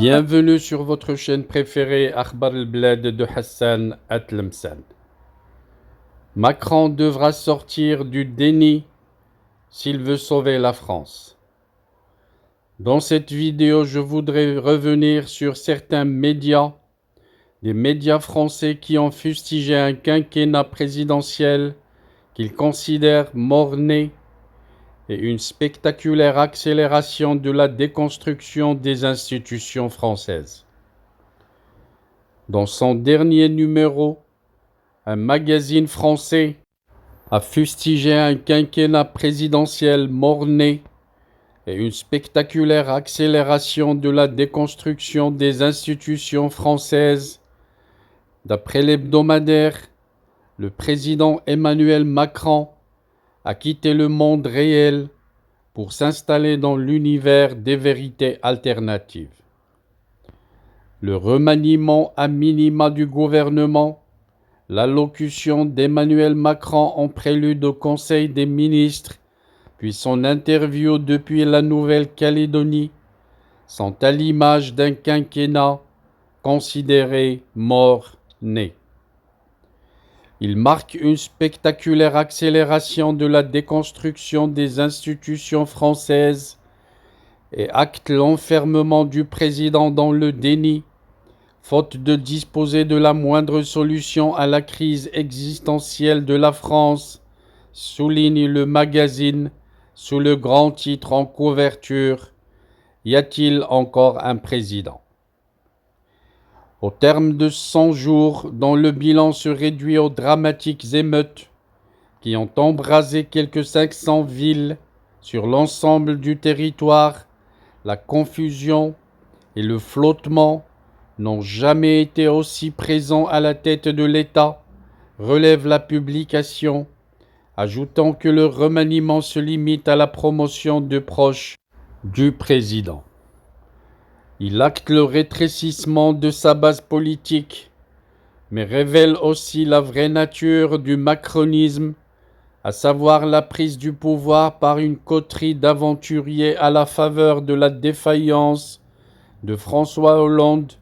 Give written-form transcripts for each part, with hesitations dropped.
Bienvenue sur votre chaîne préférée Akhbar al-Blad de Hassan Atlemsan. Macron devra sortir du déni s'il veut sauver la France. Dans cette vidéo, je voudrais revenir sur certains médias, des médias français qui ont fustigé un quinquennat présidentiel qu'ils considèrent mort-né et une spectaculaire accélération de la déconstruction des institutions françaises. Dans son dernier numéro, un magazine français a fustigé un quinquennat présidentiel mort-né et une spectaculaire accélération de la déconstruction des institutions françaises. D'après l'hebdomadaire, le président Emmanuel Macron a quitté le monde réel pour s'installer dans l'univers des vérités alternatives. Le remaniement à minima du gouvernement, l'allocution d'Emmanuel Macron en prélude au Conseil des ministres, puis son interview depuis la Nouvelle-Calédonie, sont à l'image d'un quinquennat considéré mort-né. Il marque une spectaculaire accélération de la déconstruction des institutions françaises et acte l'enfermement du président dans le déni, faute de disposer de la moindre solution à la crise existentielle de la France, souligne le magazine sous le grand titre en couverture « Y a-t-il encore un président ?» Au terme de 100 jours, dont le bilan se réduit aux dramatiques émeutes qui ont embrasé quelques 500 villes sur l'ensemble du territoire, la confusion et le flottement n'ont jamais été aussi présents à la tête de l'État, relève la publication, ajoutant que le remaniement se limite à la promotion de proches du président. Il acte le rétrécissement de sa base politique, mais révèle aussi la vraie nature du macronisme, à savoir la prise du pouvoir par une coterie d'aventuriers à la faveur de la défaillance de François Hollande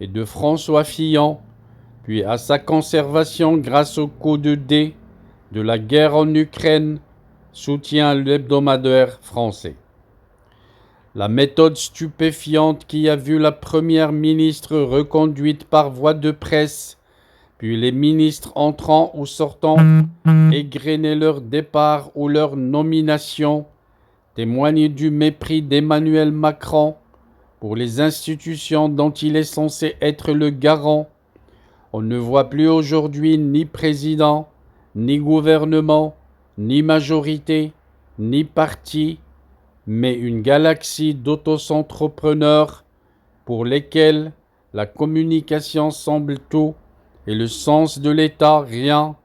et de François Fillon, puis à sa conservation grâce au coup de dé de la guerre en Ukraine, soutient l'hebdomadaire français. La méthode stupéfiante qui a vu la première ministre reconduite par voie de presse, puis les ministres entrant ou sortant égrener leur départ ou leur nomination, témoigne du mépris d'Emmanuel Macron pour les institutions dont il est censé être le garant. On ne voit plus aujourd'hui ni président, ni gouvernement, ni majorité, ni parti, mais une galaxie d'auto-entrepreneurs pour lesquels la communication semble tout et le sens de l'État rien,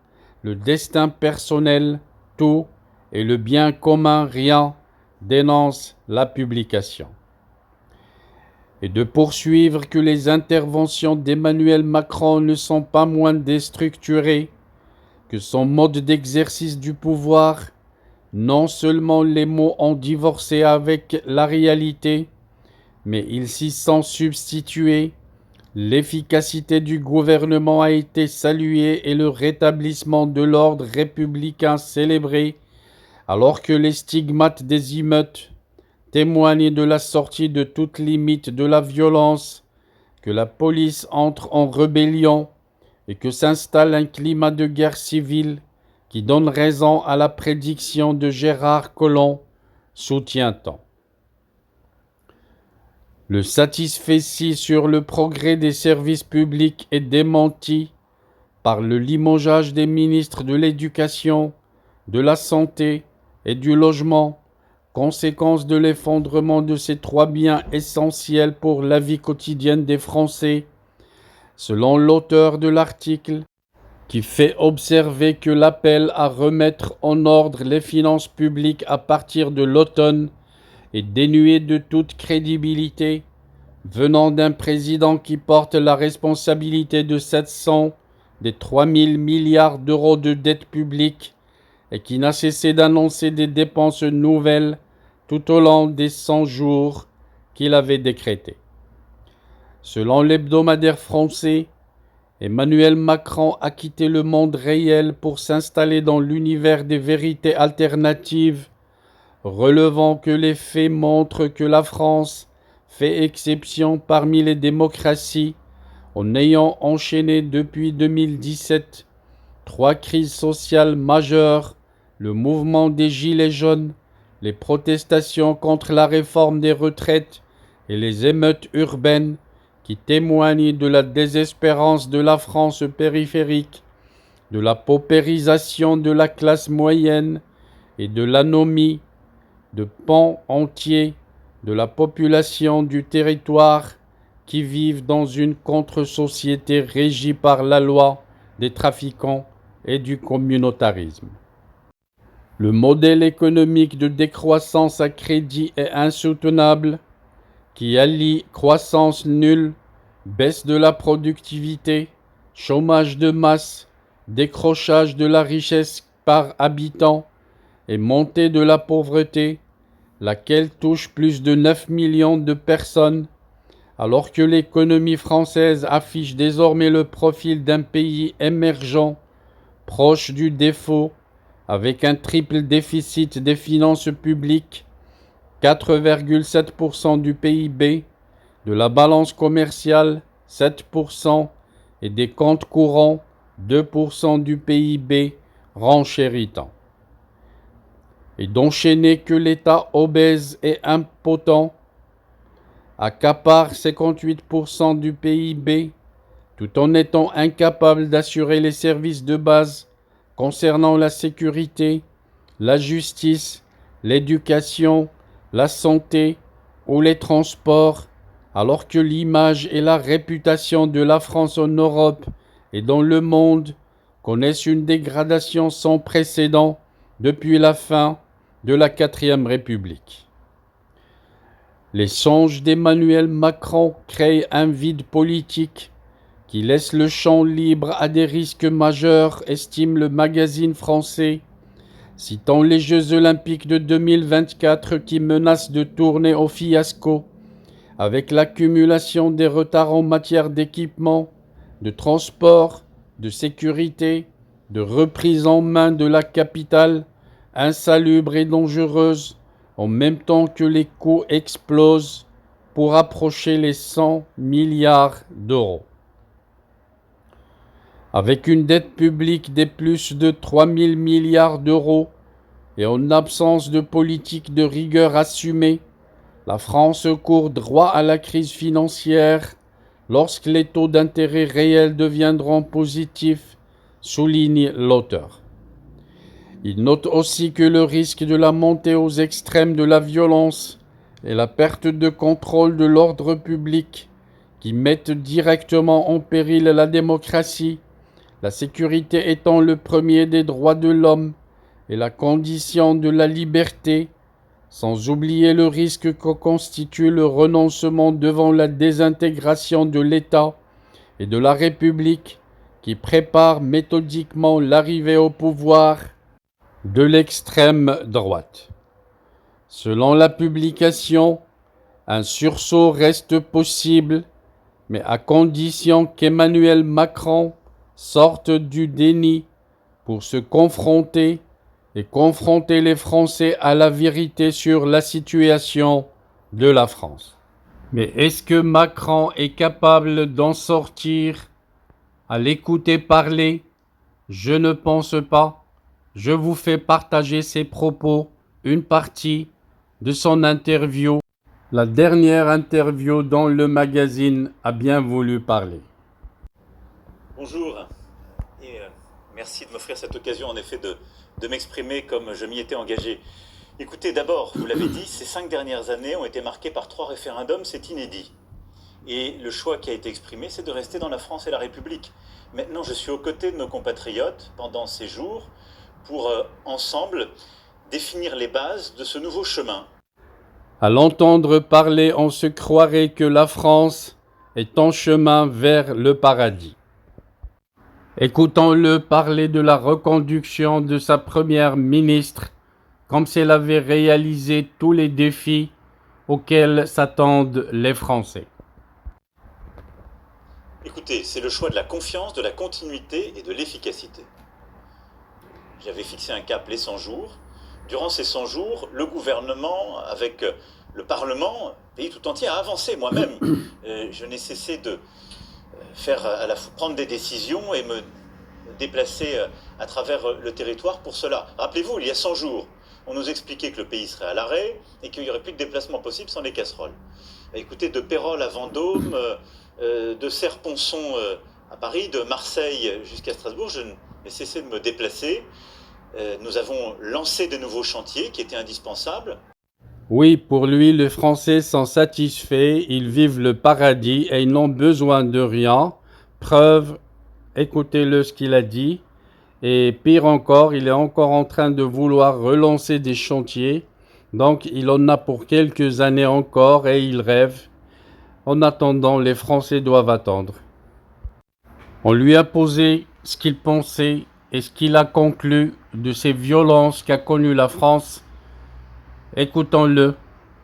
le destin personnel tout et le bien commun rien, dénonce la publication. Et de poursuivre que les interventions d'Emmanuel Macron ne sont pas moins déstructurées, que son mode d'exercice du pouvoir, non seulement les mots ont divorcé avec la réalité, mais ils s'y sont substitués. L'efficacité du gouvernement a été saluée et le rétablissement de l'ordre républicain célébré, alors que les stigmates des émeutes témoignent de la sortie de toute limite de la violence, que la police entre en rébellion et que s'installe un climat de guerre civile qui donne raison à la prédiction de Gérard Collomb, soutient-on. Le satisfecit sur le progrès des services publics est démenti par le limogeage des ministres de l'Éducation, de la Santé et du Logement, conséquence de l'effondrement de ces trois biens essentiels pour la vie quotidienne des Français. Selon l'auteur de l'article, qui fait observer que l'appel à remettre en ordre les finances publiques à partir de l'automne est dénué de toute crédibilité, venant d'un président qui porte la responsabilité de 700 des 3000 milliards d'euros de dette publique et qui n'a cessé d'annoncer des dépenses nouvelles tout au long des 100 jours qu'il avait décrétés. Selon l'hebdomadaire français, Emmanuel Macron a quitté le monde réel pour s'installer dans l'univers des vérités alternatives, relevant que les faits montrent que la France fait exception parmi les démocraties en ayant enchaîné depuis 2017 3 crises sociales majeures, le mouvement des Gilets jaunes, les protestations contre la réforme des retraites et les émeutes urbaines qui témoignent de la désespérance de la France périphérique, de la paupérisation de la classe moyenne et de l'anomie de pans entiers de la population du territoire qui vivent dans une contre-société régie par la loi des trafiquants et du communautarisme. Le modèle économique de décroissance à crédit est insoutenable, qui allie croissance nulle, baisse de la productivité, chômage de masse, décrochage de la richesse par habitant et montée de la pauvreté, laquelle touche plus de 9 millions de personnes, alors que l'économie française affiche désormais le profil d'un pays émergent, proche du défaut, avec un triple déficit des finances publiques, 4,7% du PIB, de la balance commerciale, 7%, et des comptes courants, 2% du PIB, renchéritant. Et d'enchaîner que l'État obèse et impotent accapare 58% du PIB, tout en étant incapable d'assurer les services de base concernant la sécurité, la justice, l'éducation, la santé ou les transports, alors que l'image et la réputation de la France en Europe et dans le monde connaissent une dégradation sans précédent depuis la fin de la Quatrième République. Les songes d'Emmanuel Macron créent un vide politique qui laisse le champ libre à des risques majeurs, estime le magazine français, citant les Jeux olympiques de 2024 qui menacent de tourner au fiasco, avec l'accumulation des retards en matière d'équipement, de transport, de sécurité, de reprise en main de la capitale, insalubre et dangereuse, en même temps que les coûts explosent pour approcher les 100 milliards d'euros. Avec une dette publique de plus de 3 000 milliards d'euros et en absence de politique de rigueur assumée, la France court droit à la crise financière lorsque les taux d'intérêt réels deviendront positifs, souligne l'auteur. Il note aussi que le risque de la montée aux extrêmes de la violence et la perte de contrôle de l'ordre public qui mettent directement en péril la démocratie, la sécurité étant le premier des droits de l'homme et la condition de la liberté, sans oublier le risque que constitue le renoncement devant la désintégration de l'État et de la République qui prépare méthodiquement l'arrivée au pouvoir de l'extrême droite. Selon la publication, un sursaut reste possible, mais à condition qu'Emmanuel Macron sorte du déni pour se confronter et confronter les Français à la vérité sur la situation de la France. Mais est-ce que Macron est capable d'en sortir? À l'écouter parler, je ne pense pas. Je vous fais partager ses propos, une partie de son interview, la dernière interview dont le magazine a bien voulu parler. Bonjour, et merci de m'offrir cette occasion en effet de m'exprimer comme je m'y étais engagé. Écoutez, d'abord, vous l'avez dit, ces 5 dernières années ont été marquées par 3 référendums, c'est inédit. Et le choix qui a été exprimé, c'est de rester dans la France et la République. Maintenant, je suis aux côtés de nos compatriotes pendant ces jours pour ensemble définir les bases de ce nouveau chemin. À l'entendre parler, on se croirait que la France est en chemin vers le paradis. Écoutons-le parler de la reconduction de sa première ministre, comme si elle avait réalisé tous les défis auxquels s'attendent les Français. Écoutez, c'est le choix de la confiance, de la continuité et de l'efficacité. J'avais fixé un cap les 100 jours. Durant ces 100 jours, le gouvernement, avec le Parlement, le pays tout entier a avancé. Moi-même, je n'ai cessé de prendre des décisions et me déplacer à travers le territoire pour cela. Rappelez-vous, il y a 100 jours, on nous expliquait que le pays serait à l'arrêt et qu'il n'y aurait plus de déplacement possible sans les casseroles. Écoutez, de Pérols à Vendôme, de Serre-Ponçon à Paris, de Marseille jusqu'à Strasbourg, je n'ai cessé de me déplacer. Nous avons lancé de nouveaux chantiers qui étaient indispensables. Oui, pour lui, les Français sont satisfaits, ils vivent le paradis et ils n'ont besoin de rien. Preuve, écoutez-le ce qu'il a dit. Et pire encore, il est encore en train de vouloir relancer des chantiers. Donc il en a pour quelques années encore et il rêve. En attendant, les Français doivent attendre. On lui a posé ce qu'il pensait et ce qu'il a conclu de ces violences qu'a connues la France. Écoutons-le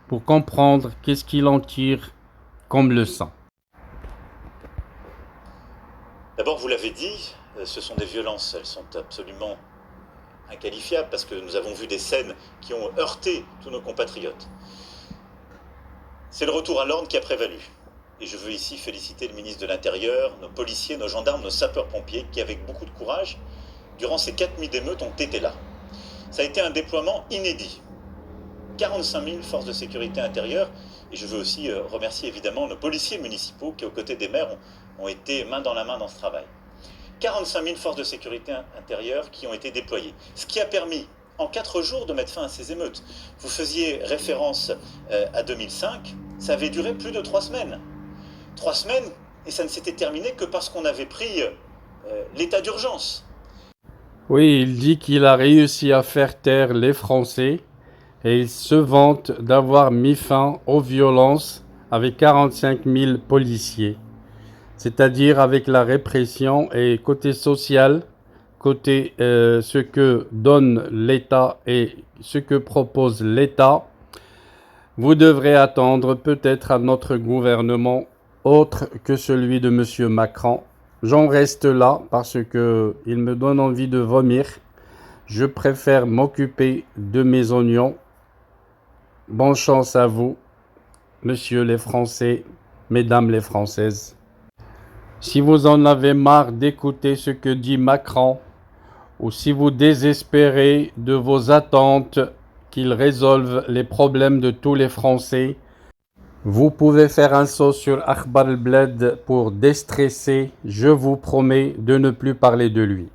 pour comprendre qu'est-ce qu'il en tire comme leçon. D'abord, vous l'avez dit, ce sont des violences, elles sont absolument inqualifiables parce que nous avons vu des scènes qui ont heurté tous nos compatriotes. C'est le retour à l'ordre qui a prévalu. Et je veux ici féliciter le ministre de l'Intérieur, nos policiers, nos gendarmes, nos sapeurs-pompiers qui, avec beaucoup de courage, durant ces 4 nuits d'émeutes, ont été là. Ça a été un déploiement inédit. 45 000 forces de sécurité intérieure. Et je veux aussi remercier évidemment nos policiers municipaux qui, aux côtés des maires, ont été main dans la main dans ce travail. 45 000 forces de sécurité intérieure qui ont été déployées. Ce qui a permis, en 4 jours, de mettre fin à ces émeutes. Vous faisiez référence à 2005, ça avait duré plus de 3 semaines. 3 semaines, et ça ne s'était terminé que parce qu'on avait pris l'état d'urgence. Oui, il dit qu'il a réussi à faire taire les Français et il se vante d'avoir mis fin aux violences avec 45 000 policiers. C'est-à-dire avec la répression et côté social, côté ce que donne l'État et ce que propose l'État, vous devrez attendre peut-être un autre gouvernement autre que celui de M. Macron. J'en reste là parce que il me donne envie de vomir. Je préfère m'occuper de mes oignons. Bonne chance à vous, messieurs les Français, mesdames les Françaises. Si vous en avez marre d'écouter ce que dit Macron, ou si vous désespérez de vos attentes qu'il résolve les problèmes de tous les Français, vous pouvez faire un saut sur Akhbar al-Bled pour déstresser. Je vous promets de ne plus parler de lui.